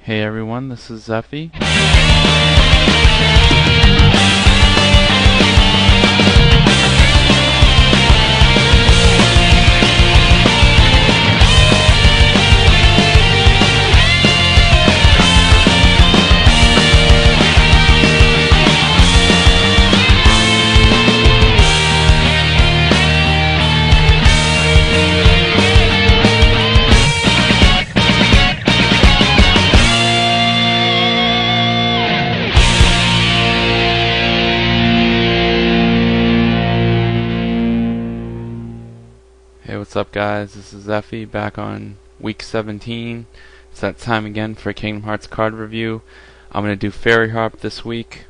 Hey everyone, this is Zeffy. Hey, what's up guys? This is Zeffy back on week 17. It's that time again for a Kingdom Hearts card review. I'm going to do Fairy Harp this week.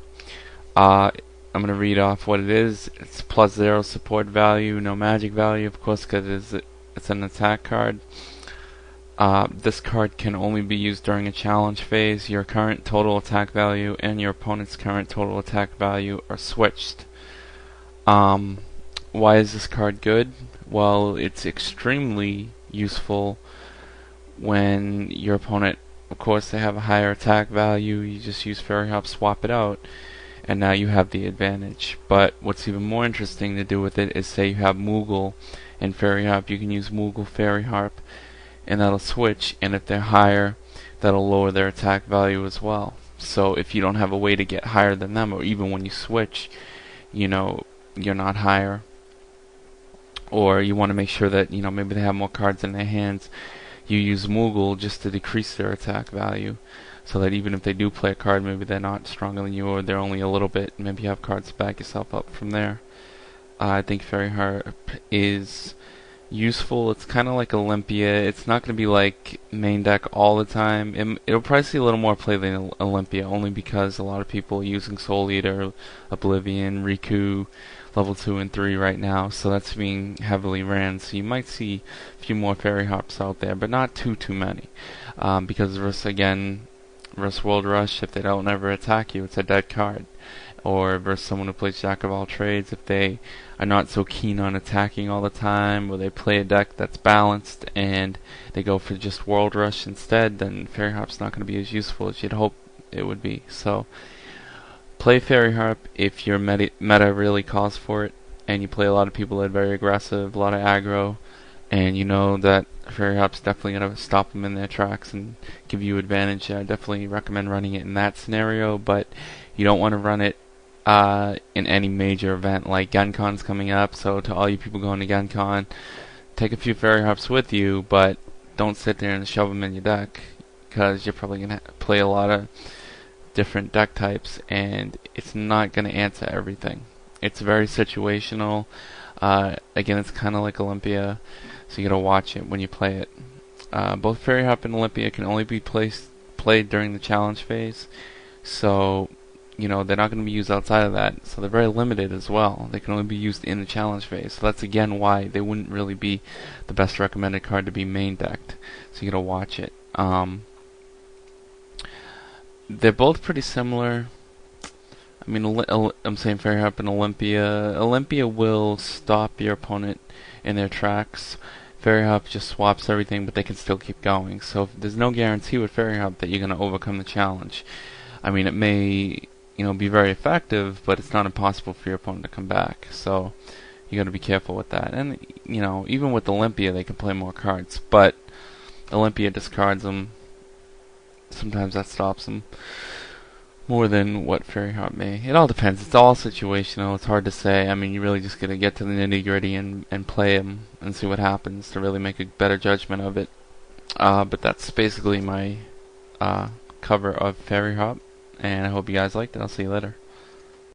I'm going to read off what it is. It's +0 support value, no magic value, of course, because it's an attack card. This card can only be used during a challenge phase. Your current total attack value and your opponent's current total attack value are switched. Why is this card good? Well, it's extremely useful when your opponent, of course, they have a higher attack value. You just use Fairy Harp, swap it out, and now you have the advantage. But what's even more interesting to do with it is, say you have Moogle and Fairy Harp, you can use Moogle Fairy Harp, and that'll switch, and if they're higher, that'll lower their attack value as well. So if you don't have a way to get higher than them, or even when you switch, you're not higher, or you want to make sure that maybe they have more cards in their hands, you use Moogle just to decrease their attack value, so that even if they do play a card, maybe they're not stronger than you, or they're only a little bit, maybe you have cards to back yourself up from there. I think Fairy Harp is useful. It's kind of like Olympia. It's not going to be like main deck all the time. It'll probably see a little more play than Olympia, only because a lot of people are using Soul Eater, Oblivion, Riku, level 2 and 3 right now, so that's being heavily ran. So you might see a few more Fairy Harps out there, but not too many, because versus World Rush, if they don't ever attack you, it's a dead card. Or versus someone who plays Jack of all trades, if they are not so keen on attacking all the time, or they play a deck that's balanced and they go for just World Rush instead, then Fairy Harp's not going to be as useful as you'd hope it would be. So play Fairy Harp if your meta really calls for it, and you play a lot of people that are very aggressive, a lot of aggro, and you know that Fairy Harp's definitely going to stop them in their tracks and give you advantage. I definitely recommend running it in that scenario, but you don't want to run it in any major event. Like GenCon's coming up, so to all you people going to GenCon, take a few Fairy Harps with you, but don't sit there and shove them in your deck, because you're probably going to play a lot of different deck types, and it's not going to answer everything. It's very situational. Again, it's kind of like Olympia, so you got to watch it when you play it. Both Fairy Harp and Olympia can only be played during the challenge phase, so they're not going to be used outside of that, so they're very limited as well. They can only be used in the challenge phase, so that's again why they wouldn't really be the best recommended card to be main decked, so you got to watch it. They're both pretty similar. I mean, I'm saying Fairy Harp and Olympia. Olympia will stop your opponent in their tracks. Fairy Harp just swaps everything, but they can still keep going. So there's no guarantee with Fairy Harp that you're going to overcome the challenge. I mean, it may be very effective, but it's not impossible for your opponent to come back. So you got to be careful with that. And even with Olympia, they can play more cards, but Olympia discards them. Sometimes that stops them more than what Fairy Harp may. It all depends. It's all situational. It's hard to say. I mean, you really just got to get to the nitty gritty and play them and see what happens to really make a better judgment of it. But that's basically my cover of Fairy Harp, and I hope you guys liked it. I'll see you later.